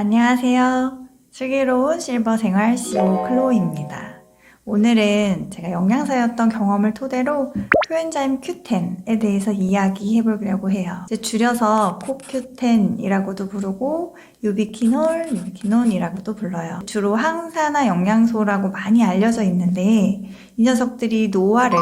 안녕하세요. 슬기로운 실버 생활 CEO 클로이입니다. 오늘은 제가 영양사였던 경험을 토대로 코엔자임 Q10에 대해서 이야기해 보려고 해요. 이제 줄여서 코Q10이라고도 부르고 유비퀴놀, 유비퀴논이라고도 불러요. 주로 항산화 영양소라고 많이 알려져 있는데 이 녀석들이 노화를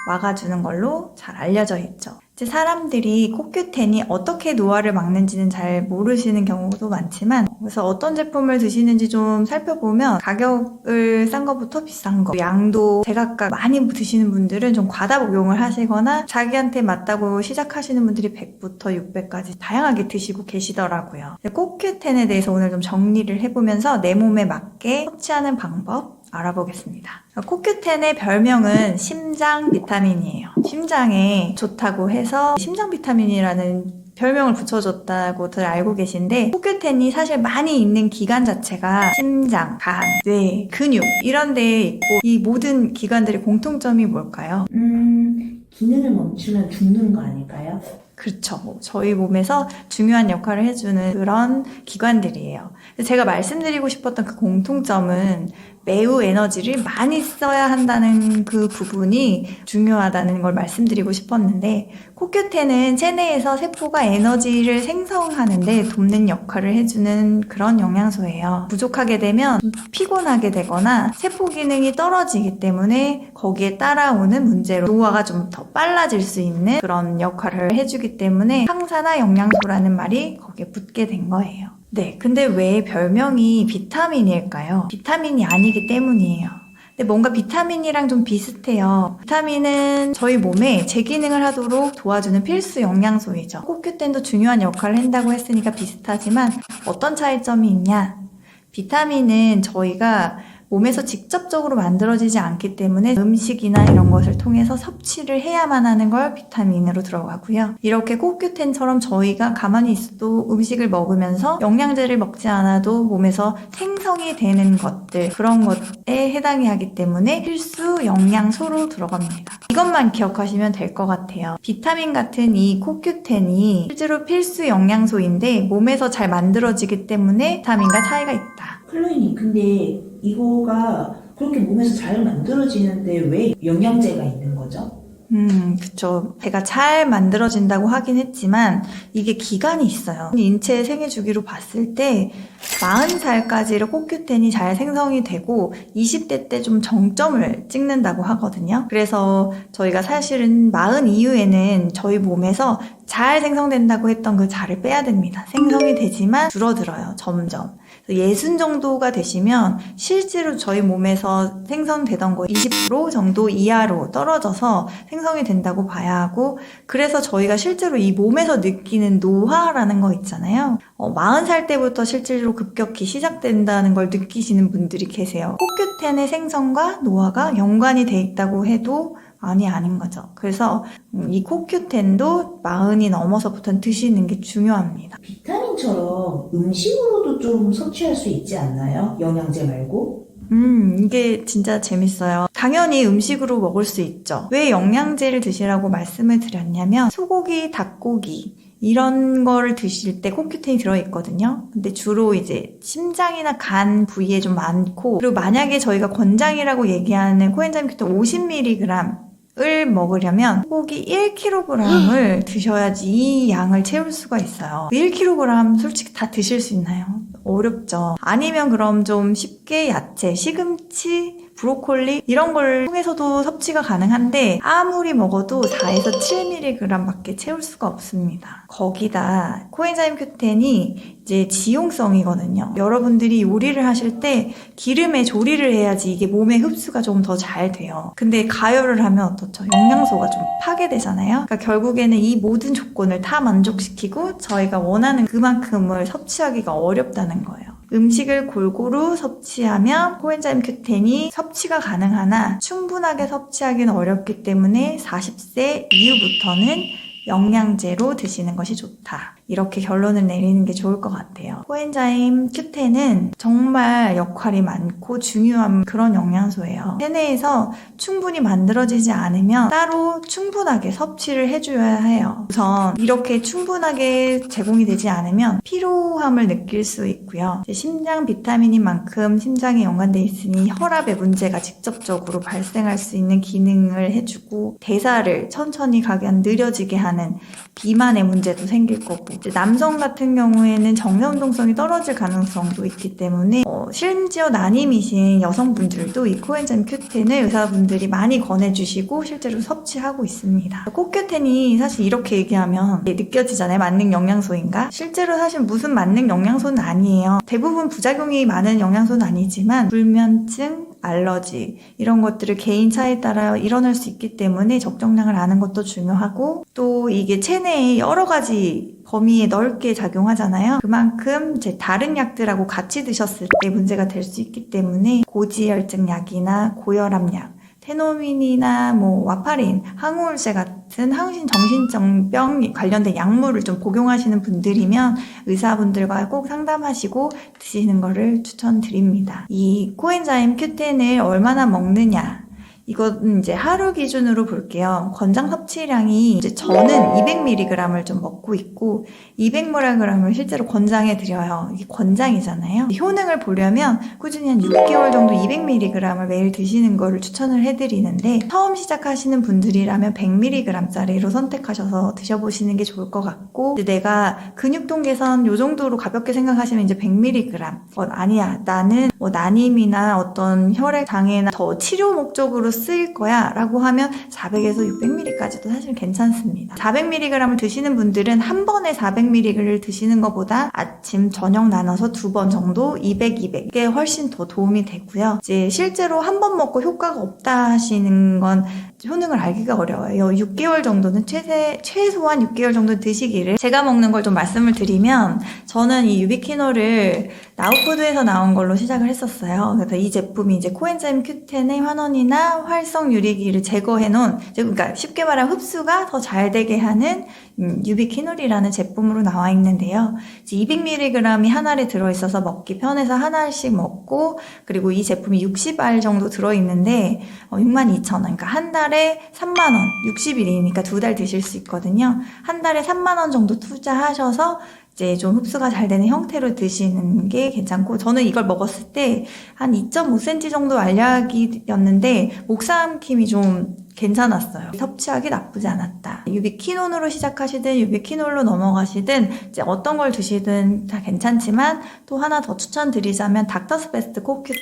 막아주는 걸로 잘 알려져 있죠. 이제 사람들이 코큐텐이 어떻게 노화를 막는지는 잘 모르시는 경우도 많지만, 그래서 어떤 제품을 드시는지 좀 살펴보면 가격을 싼 것부터 비싼 거, 양도 제각각 많이 드시는 분들은 좀 과다 복용을 하시거나 자기한테 맞다고 시작하시는 분들이 100부터 600까지 다양하게 드시고 계시더라고요. 코큐텐에 대해서 오늘 좀 정리를 해보면서 내 몸에 맞게 섭취하는 방법 알아보겠습니다. 코큐텐의 별명은 심장 비타민이에요. 심장에 좋다고 해서 심장 비타민이라는 별명을 붙여줬다고들 알고 계신데, 코큐텐이 사실 많이 있는 기관 자체가 심장, 간, 뇌, 근육 이런 데에 있고, 이 모든 기관들의 공통점이 뭘까요? 기능을 멈추면 죽는 거 아닐까요? 그렇죠. 저희 몸에서 중요한 역할을 해주는 그런 기관들이에요. 제가 말씀드리고 싶었던 그 공통점은 매우 에너지를 많이 써야 한다는 그 부분이 중요하다는 걸 말씀드리고 싶었는데, 코큐텐은 체내에서 세포가 에너지를 생성하는데 돕는 역할을 해주는 그런 영양소예요. 부족하게 되면 피곤하게 되거나 세포 기능이 떨어지기 때문에 거기에 따라오는 문제로 노화가 좀 더 빨라질 수 있는 그런 역할을 해주기 때문에 항산화 영양소라는 말이 거기에 붙게 된 거예요. 네, 근데 왜 별명이 비타민일까요? 비타민이 아니기 때문이에요. 근데 뭔가 비타민이랑 좀 비슷해요. 비타민은 저희 몸에 재기능을 하도록 도와주는 필수 영양소이죠. 코큐텐도 중요한 역할을 한다고 했으니까 비슷하지만 어떤 차이점이 있냐? 비타민은 저희가 몸에서 직접적으로 만들어지지 않기 때문에 음식이나 이런 것을 통해서 섭취를 해야만 하는 걸 비타민으로 들어가고요. 이렇게 코큐텐처럼 저희가 가만히 있어도 음식을 먹으면서 영양제를 먹지 않아도 몸에서 생성이 되는 것들, 그런 것에 해당이 하기 때문에 필수 영양소로 들어갑니다. 이것만 기억하시면 될 것 같아요. 비타민 같은 이 코큐텐이 실제로 필수 영양소인데 몸에서 잘 만들어지기 때문에 비타민과 차이가 있다. 클로이님, 근데 이거가 그렇게 몸에서 잘 만들어지는데 왜 영양제가 있는 거죠? 그쵸. 배가 잘 만들어진다고 하긴 했지만 이게 기간이 있어요. 인체의 생애 주기로 봤을 때 40살까지를 코큐텐이 잘 생성이 되고 20대 때 좀 정점을 찍는다고 하거든요. 그래서 저희가 사실은 40 이후에는 저희 몸에서 잘 생성된다고 했던 그 잘을 빼야 됩니다. 생성이 되지만 줄어들어요, 점점. 60 정도가 되시면 실제로 저희 몸에서 생성되던 거 20% 정도 이하로 떨어져서 생성이 된다고 봐야 하고, 그래서 저희가 실제로 이 몸에서 느끼는 노화라는 거 있잖아요. 40살 때부터 실제로 급격히 시작된다는 걸 느끼시는 분들이 계세요. 코큐텐의 생성과 노화가 연관이 돼 있다고 해도 아닌 거죠. 그래서 이 코큐텐도 40이 넘어서부터는 드시는 게 중요합니다. 비타민처럼 음식으로도 좀 섭취할 수 있지 않나요? 영양제 말고? 이게 진짜 재밌어요. 당연히 음식으로 먹을 수 있죠. 왜 영양제를 드시라고 말씀을 드렸냐면, 소고기, 닭고기 이런 거를 드실 때 코큐텐이 들어있거든요. 근데 주로 이제 심장이나 간 부위에 좀 많고, 그리고 만약에 저희가 권장이라고 얘기하는 코엔자임 Q10 50mg 을 먹으려면 소고기 1kg을 드셔야지 이 양을 채울 수가 있어요. 1kg 솔직히 다 드실 수 있나요? 어렵죠. 아니면 그럼 좀 쉽게 야채, 시금치, 브로콜리 이런 걸 통해서도 섭취가 가능한데, 아무리 먹어도 4에서 7mg 밖에 채울 수가 없습니다. 거기다 코엔자임 Q10이 이제 지용성이거든요. 여러분들이 요리를 하실 때 기름에 조리를 해야지 이게 몸에 흡수가 좀 더 잘 돼요. 근데 가열을 하면 어떻죠? 영양소가 좀 파괴되잖아요. 그러니까 결국에는 이 모든 조건을 다 만족시키고 저희가 원하는 그만큼을 섭취하기가 어렵다는 거예요. 음식을 골고루 섭취하면 코엔자임 Q10이 섭취가 가능하나 충분하게 섭취하기는 어렵기 때문에 40세 이후부터는 영양제로 드시는 것이 좋다. 이렇게 결론을 내리는 게 좋을 것 같아요. 코엔자임 Q10은 정말 역할이 많고 중요한 그런 영양소예요. 체내에서 충분히 만들어지지 않으면 따로 충분하게 섭취를 해줘야 해요. 우선 이렇게 충분하게 제공이 되지 않으면 피로함을 느낄 수 있고요. 심장 비타민인 만큼 심장에 연관돼 있으니 혈압의 문제가 직접적으로 발생할 수 있는 기능을 해주고 대사를 천천히 가게 느려지게 하는 비만의 문제도 생길 거고 이제 남성 같은 경우에는 정면운동성이 떨어질 가능성도 있기 때문에 심지어 난임이신 여성분들도 이 코엔자임 Q10을 의사분들이 많이 권해주시고 실제로 섭취하고 있습니다. 코Q10이 사실 이렇게 얘기하면 느껴지잖아요. 만능 영양소인가? 실제로 사실 무슨 만능 영양소는 아니에요. 대부분 부작용이 많은 영양소는 아니지만 불면증, 알러지 이런 것들을 개인 차에 따라 일어날 수 있기 때문에 적정량을 아는 것도 중요하고 또 이게 체내에 여러 가지 범위에 넓게 작용하잖아요. 그만큼 이제 다른 약들하고 같이 드셨을 때 문제가 될 수 있기 때문에 고지혈증 약이나 고혈압 약 테노민이나 와파린, 항우울제 같은 항신 정신병 관련된 약물을 좀 복용하시는 분들이면 의사분들과 꼭 상담하시고 드시는 거를 추천드립니다. 이 코엔자임 Q10을 얼마나 먹느냐? 이건 이제 하루 기준으로 볼게요. 권장 섭취량이 이제 저는 200mg을 좀 먹고 있고 200mg을 실제로 권장해 드려요. 이게 권장이잖아요. 효능을 보려면 꾸준히 한 6개월 정도 200mg을 매일 드시는 거를 추천을 해드리는데 처음 시작하시는 분들이라면 100mg짜리로 선택하셔서 드셔보시는 게 좋을 것 같고 내가 근육통 개선 요 정도로 가볍게 생각하시면 이제 100mg 아니야 나는 난임이나 어떤 혈액 장애나 더 치료 목적으로 쓰일 거야 라고 하면 400에서 600mg까지도 사실 괜찮습니다. 400mg을 드시는 분들은 한 번에 400mg를 드시는 것보다 아침 저녁 나눠서 2번 정도 200, 200에 훨씬 더 도움이 되고요. 이제 실제로 한 번 먹고 효과가 없다 하시는 건 효능을 알기가 어려워요. 6개월 정도는 최소한 6개월 정도 드시기를 제가 먹는 걸 좀 말씀을 드리면 저는 이 유비퀴놀을 나우푸드에서 나온 걸로 시작을 했었어요. 그래서 이 제품이 이제 코엔자임 Q10의 환원이나 활성 유리기를 제거해 놓은 그러니까 쉽게 말하면 흡수가 더 잘 되게 하는 유비퀴놀이라는 제품으로 나와 있는데요. 200mg이 한 알에 들어있어서 먹기 편해서 한 알씩 먹고 그리고 이 제품이 60알 정도 들어있는데 62,000원 그러니까 한 달에 3만원 60일이니까 2달 드실 수 있거든요. 한 달에 3만원 정도 투자하셔서 이제 좀 흡수가 잘 되는 형태로 드시는 게 괜찮고 저는 이걸 먹었을 때 한 2.5cm 정도 알약이었는데 목 삼킴이 좀 괜찮았어요. 섭취하기 나쁘지 않았다. 유비퀴논으로 시작하시든 유비퀴놀로 넘어가시든 이제 어떤 걸 드시든 다 괜찮지만 또 하나 더 추천드리자면 닥터스 베스트 코큐10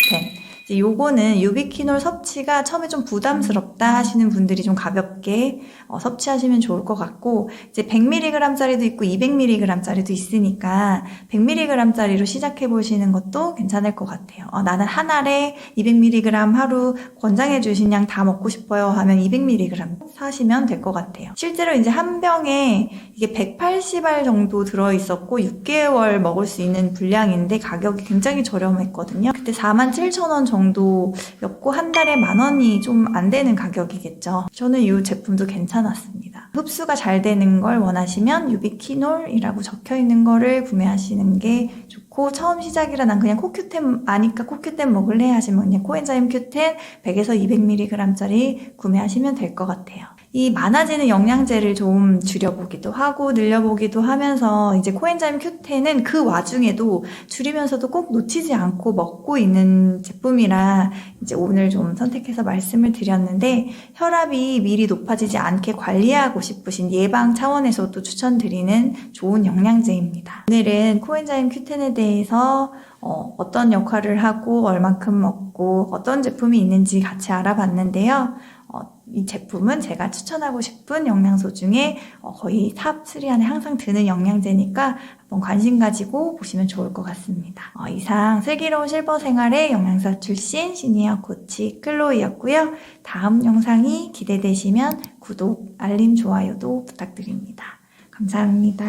이제 요거는 유비퀴놀 섭취가 처음에 좀 부담스럽다 하시는 분들이 좀 가볍게 섭취하시면 좋을 것 같고 이제 100mg짜리도 있고 200mg짜리도 있으니까 100mg짜리로 시작해 보시는 것도 괜찮을 것 같아요. 나는 한 알에 200mg 하루 권장해 주신 양 다 먹고 싶어요 하면 200mg 사시면 될 것 같아요. 실제로 이제 한 병에 이게 180알 정도 들어있었고 6개월 먹을 수 있는 분량인데 가격이 굉장히 저렴했거든요. 그때 47,000원 정도였고 한 달에 10,000원이 좀 안 되는 가격이겠죠. 저는 이 제품도 괜찮았습니다. 흡수가 잘 되는 걸 원하시면 유비퀴놀이라고 적혀있는 거를 구매하시는 게 좋고 처음 시작이라 난 그냥 코큐10 아니까 코큐10 먹을래 하시면 그냥 코엔자임 Q10 100에서 200mg짜리 구매하시면 될 것 같아요. 이 많아지는 영양제를 좀 줄여보기도 하고 늘려보기도 하면서 이제 코엔자임 Q10은 그 와중에도 줄이면서도 꼭 놓치지 않고 먹고 있는 제품이라 이제 오늘 좀 선택해서 말씀을 드렸는데 혈압이 미리 높아지지 않게 관리하고 싶으신 예방 차원에서도 추천드리는 좋은 영양제입니다. 오늘은 코엔자임 Q10에 대해서 어떤 역할을 하고 얼만큼 먹고 어떤 제품이 있는지 같이 알아봤는데요. 이 제품은 제가 추천하고 싶은 영양소 중에 거의 탑3 안에 항상 드는 영양제니까 한번 관심 가지고 보시면 좋을 것 같습니다. 이상 슬기로운 실버 생활의 영양사 출신 시니어 코치 클로이였고요. 다음 영상이 기대되시면 구독, 알림, 좋아요도 부탁드립니다. 감사합니다.